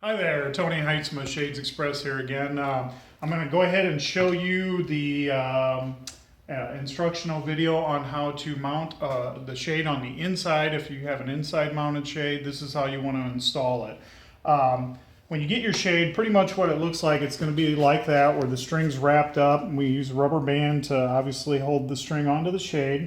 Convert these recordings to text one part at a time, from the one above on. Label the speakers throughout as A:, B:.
A: Hi there, Tony Heitzma, Shades Express here again. I'm going to go ahead and show you the instructional video on how to mount the shade on the inside. If you have an inside mounted shade, this is how you want to install it. When you get your shade, pretty much what it looks like, it's going to be like that, where the string's wrapped up. We use a rubber band to obviously hold the string onto the shade.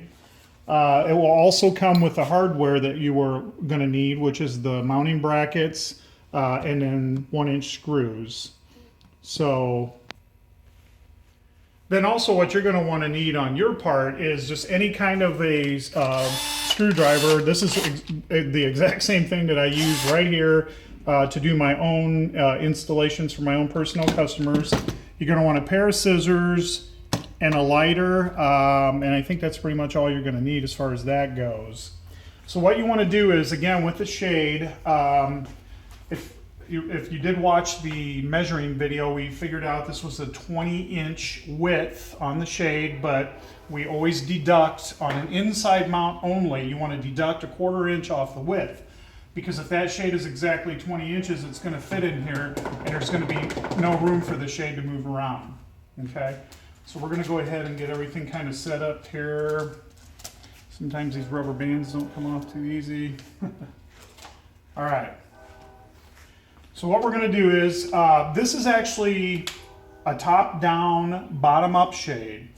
A: It will also come with the hardware that you are going to need, which is the mounting brackets, and then 1-inch screws. So then also what you're going to want to need on your part is just any kind of a screwdriver. This is the exact same thing that I use right here to do my own installations for my own personal customers. You're going to want a pair of scissors and a lighter, and I think that's pretty much all you're going to need as far as that goes. So what you want to do is, again, with the shade, if you did watch the measuring video, we figured out this was a 20-inch width on the shade, but we always deduct on an inside mount only. You want to deduct a 1/4 inch off the width, because if that shade is exactly 20 inches, it's going to fit in here, and there's going to be no room for the shade to move around. Okay, so we're going to go ahead and get everything kind of set up here. Sometimes these rubber bands don't come off too easy. All right. So what we're going to do is, this is actually a top-down, bottom-up shade.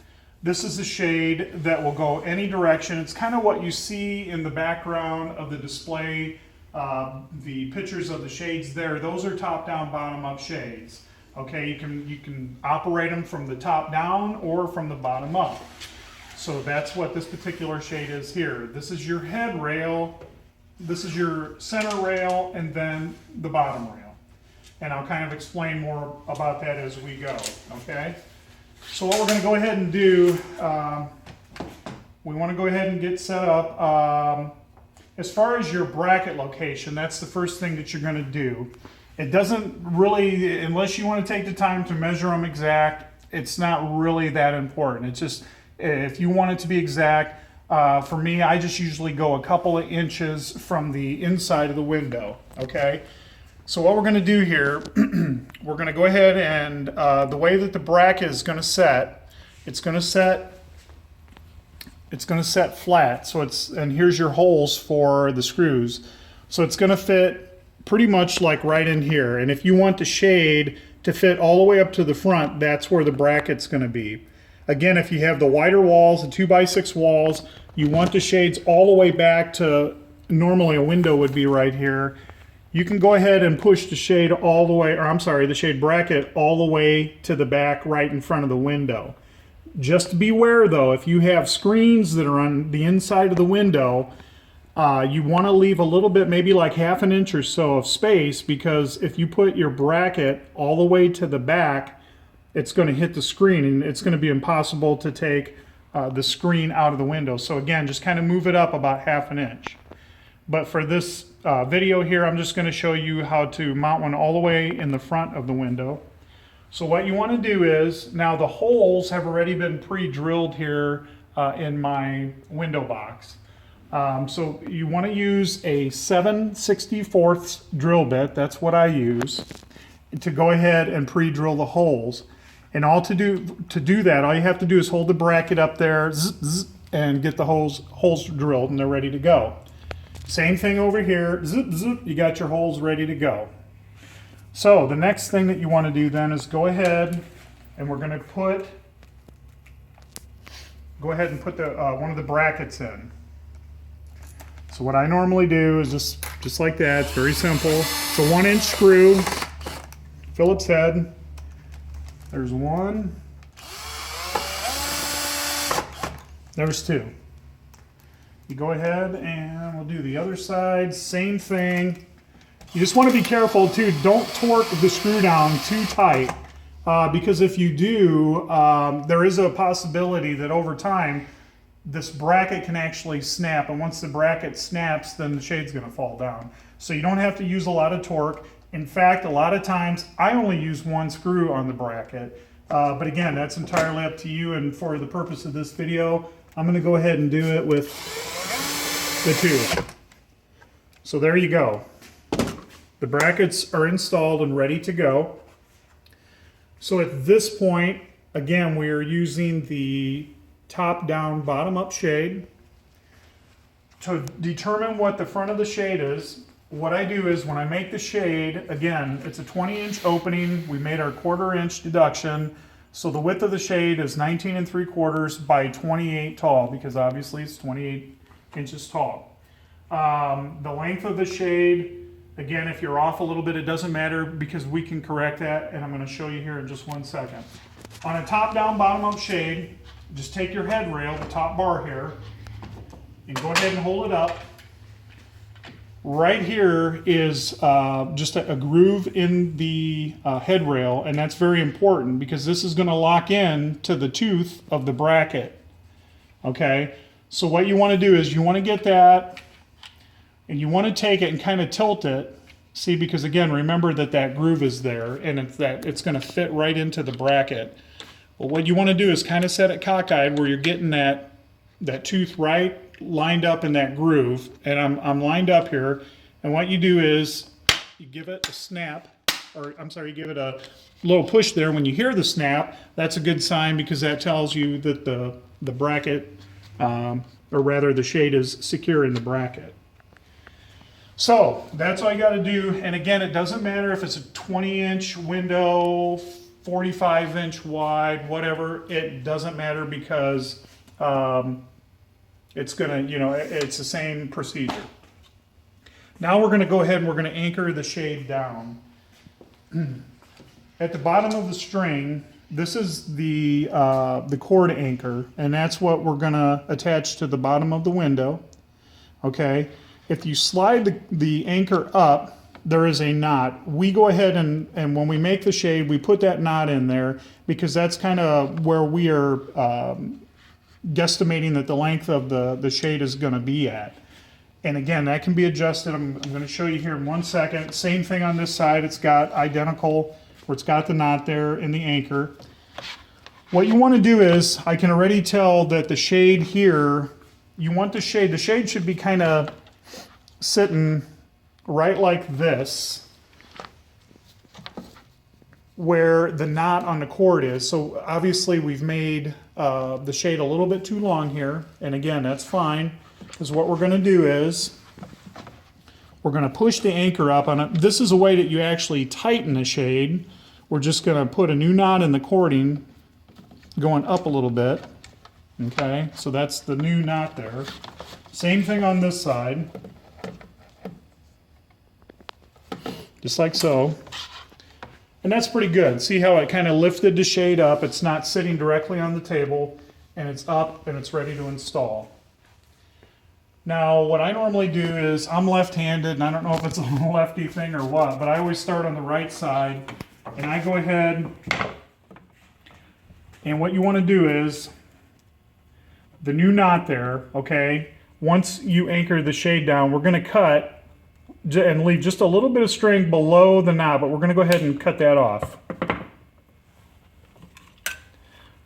A: This is a shade that will go any direction. It's kind of what you see in the background of the display, the pictures of the shades there. Those are top-down, bottom-up shades. Okay, you can operate them from the top down or from the bottom up. So that's what this particular shade is here. This is your head rail, this is your center rail, and then the bottom rail. And I'll kind of explain more about that as we go, okay? So what we're going to go ahead and do, we want to go ahead and get set up. As far as your bracket location, that's the first thing that you're going to do. It doesn't really, unless you want to take the time to measure them exact, it's not really that important. It's just, if you want it to be exact, for me, I just usually go a couple of inches from the inside of the window, okay? So what we're going to do here, we're going to go ahead and the way that the bracket is going to set, it's going to set flat. So and here's your holes for the screws. So it's going to fit pretty much like right in here. And if you want the shade to fit all the way up to the front, that's where the bracket's going to be. Again, if you have the wider walls, the 2x6 walls, you want the shades all the way back to, normally a window would be right here. You can go ahead and push the shade all the way, or I'm sorry, the shade bracket all the way to the back right in front of the window. Just beware though, if you have screens that are on the inside of the window, you want to leave a little bit, maybe like 1/2 inch or so of space, because if you put your bracket all the way to the back, it's going to hit the screen and it's going to be impossible to take the screen out of the window. So again, just kind of move it up about 1/2 inch. But for this video here, I'm just going to show you how to mount one all the way in the front of the window. So what you want to do is, now the holes have already been pre-drilled here in my window box. So you want to use a 7/64 drill bit, that's what I use, to go ahead and pre-drill the holes. And to do that, all you have to do is hold the bracket up there, zzz, zzz, and get the holes drilled, and they're ready to go. Same thing over here, zip, zip, you got your holes ready to go. So the next thing that you want to do then is go ahead and we're going to put one of the brackets in. So what I normally do is just like that. It's very simple. It's a 1-inch screw, Phillips head. There's one. There's two. You go ahead and we'll do the other side, same thing. You just want to be careful too, don't torque the screw down too tight, because if you do, there is a possibility that over time, this bracket can actually snap, and once the bracket snaps, then the shade's going to fall down. So you don't have to use a lot of torque. In fact, a lot of times, I only use one screw on the bracket. But again, that's entirely up to you, and for the purpose of this video, I'm going to go ahead and do it with the two. So there you go. The brackets are installed and ready to go. So at this point, again, we are using the top-down, bottom-up shade. To determine what the front of the shade is, what I do is when I make the shade, again, it's a 20-inch opening. We made our 1/4-inch deduction. So the width of the shade is 19 3/4 by 28 tall, because obviously it's 28 inches tall. The length of the shade, again, if you're off a little bit, it doesn't matter because we can correct that, and I'm going to show you here in just 1 second. On a top-down, bottom-up shade, just take your head rail, the top bar here, and go ahead and hold it up. Right here is just a groove in the head rail, and that's very important because this is going to lock in to the tooth of the bracket. Okay, so what you want to do is you want to get that, and you want to take it and kind of tilt it. See, because again, remember that groove is there, and it's going to fit right into the bracket. But what you want to do is kind of set it cockeyed where you're getting that tooth right lined up in that groove, and I'm lined up here, and what you do is you give it a snap, or I'm sorry, you give it a little push there. When you hear the snap, that's a good sign because that tells you that the bracket, or rather the shade is secure in the bracket. So that's all you got to do, and again, it doesn't matter if it's a 20-inch window, 45-inch wide, whatever, it doesn't matter because it's gonna, it's the same procedure. Now we're gonna go ahead and we're gonna anchor the shade down. At the bottom of the string, this is the cord anchor, and that's what we're gonna attach to the bottom of the window. Okay, if you slide the anchor up, there is a knot. We go ahead and when we make the shade, we put that knot in there because that's kind of where we are guesstimating that the length of the shade is going to be at. And again, that can be adjusted. I'm going to show you here in 1 second. Same thing on this side. It's got identical, where it's got the knot there in the anchor. What you want to do is, I can already tell that the shade here, you want the shade should be kind of sitting right like this, where the knot on the cord is. So obviously we've made the shade a little bit too long here, and again, that's fine, because what we're going to do is we're going to push the anchor up on it. This is a way that you actually tighten the shade. We're just going to put a new knot in the cording going up a little bit. Okay, so that's the new knot there. Same thing on this side, just like so. And that's pretty good. See how it kind of lifted the shade up? It's not sitting directly on the table, and it's up and it's ready to install. Now, what I normally do is, I'm left-handed, and I don't know if it's a lefty thing or what, but I always start on the right side, and I go ahead, and what you want to do is, the new knot there, okay, once you anchor the shade down, we're going to cut and leave just a little bit of string below the knot, but we're going to go ahead and cut that off.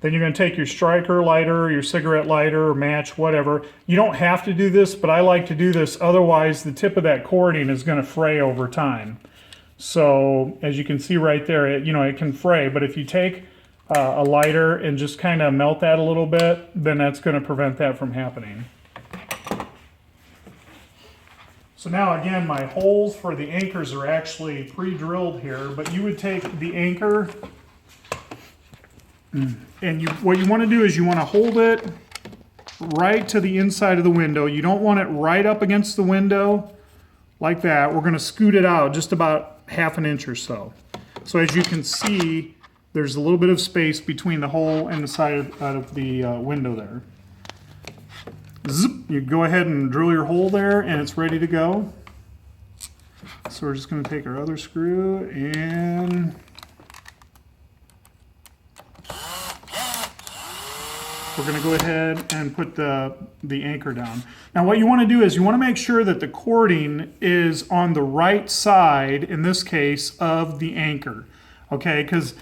A: Then you're going to take your striker lighter, your cigarette lighter, or match, whatever. You don't have to do this, but I like to do this, otherwise the tip of that cording is going to fray over time. So as you can see right there, it can fray, but if you take a lighter and just kind of melt that a little bit, then that's going to prevent that from happening. So now again, my holes for the anchors are actually pre-drilled here, but you would take the anchor, and what you want to do is you want to hold it right to the inside of the window. You don't want it right up against the window like that. We're going to scoot it out just about 1/2 inch or so. So as you can see, there's a little bit of space between the hole and the side of the window there. Zip, you go ahead and drill your hole there, and it's ready to go. So we're just going to take our other screw and we're going to go ahead and put the anchor down. Now what you want to do is you want to make sure that the cording is on the right side, in this case, of the anchor. Okay, because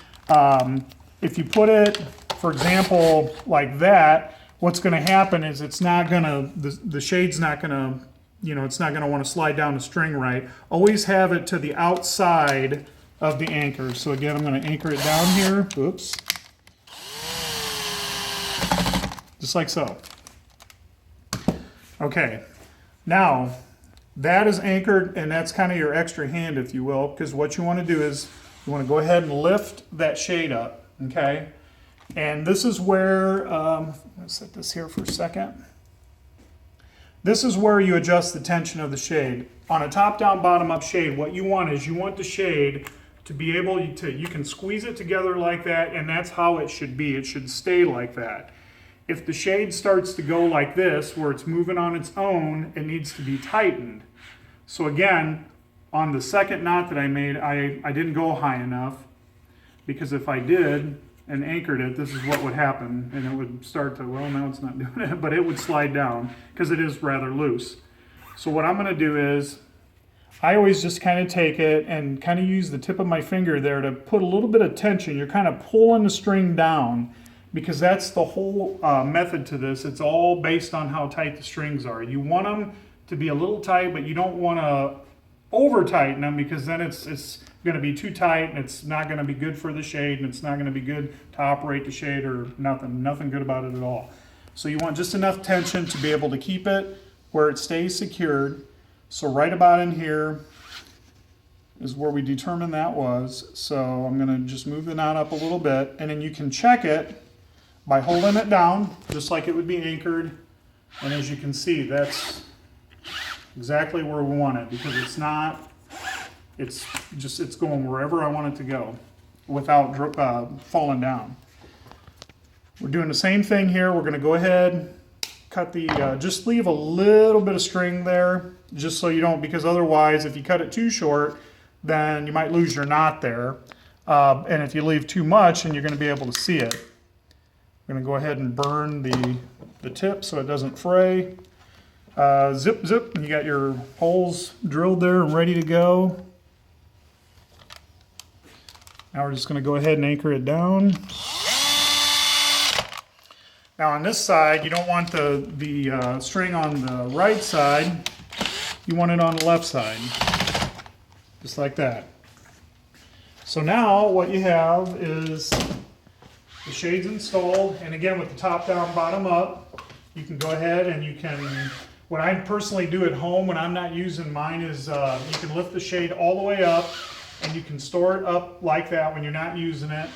A: if you put it, for example, like that, what's going to happen is it's not going to, the shade's not going to you know, it's not going to want to slide down the string right. Always have it to the outside of the anchor. So again, I'm going to anchor it down here. Oops. Just like so. Okay. Now, that is anchored, and that's kind of your extra hand, if you will, because what you want to do is you want to go ahead and lift that shade up, okay? And this is where, I'm going to set this here for a second. This is where you adjust the tension of the shade. On a top-down, bottom-up shade, what you want is you want the shade to be able to, you can squeeze it together like that, and that's how it should be. It should stay like that. If the shade starts to go like this, where it's moving on its own, it needs to be tightened. So again, on the second knot that I made, I didn't go high enough, because if I did and anchored it, this is what would happen, and it would start to, well, now it's not doing it, but it would slide down because it is rather loose. So what I'm going to do is, I always just kind of take it and kind of use the tip of my finger there to put a little bit of tension. You're kind of pulling the string down, because that's the whole method to this. It's all based on how tight the strings are. You want them to be a little tight, but you don't want to over tighten them, because then it's going to be too tight, and it's not going to be good for the shade, and it's not going to be good to operate the shade, or nothing good about it at all. So you want just enough tension to be able to keep it where it stays secured. So right about in here is where we determined that was. So I'm going to just move the knot up a little bit, and then you can check it by holding it down just like it would be anchored. And as you can see, that's exactly where we want it, because it's not, it's going wherever I want it to go without falling down. We're doing the same thing here. We're going to go ahead, cut the, just leave a little bit of string there, just so you don't, because otherwise if you cut it too short, then you might lose your knot there. And if you leave too much, then you're going to be able to see it. I'm going to go ahead and burn the tip so it doesn't fray. Zip, zip, and you got your holes drilled there and ready to go. Now we're just going to go ahead and anchor it down. Now on this side, you don't want the string on the right side. You want it on the left side, just like that. So now what you have is the shade's installed, and again with the top down, bottom up, you can go ahead and you can, what I personally do at home when I'm not using mine is you can lift the shade all the way up, and you can store it up like that when you're not using it.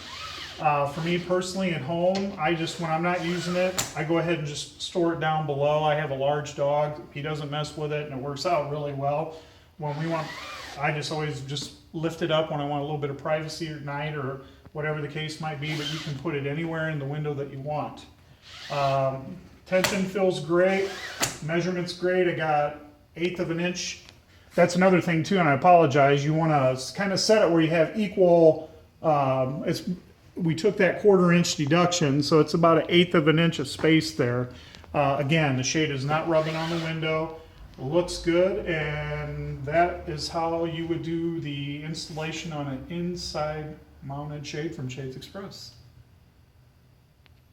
A: For me personally at home, when I'm not using it, I go ahead and just store it down below. I have a large dog. He doesn't mess with it, and it works out really well. I just always just lift it up when I want a little bit of privacy at night or whatever the case might be, but you can put it anywhere in the window that you want. Tension feels great. Measurement's great. I got 1/8 of an inch. That's another thing too, and I apologize. You want to kind of set it where you have equal, we took that 1/4 inch deduction, so it's about 1/8 of an inch of space there. Again, the shade is not rubbing on the window. Looks good, and that is how you would do the installation on an inside mounted shade from Shades Express.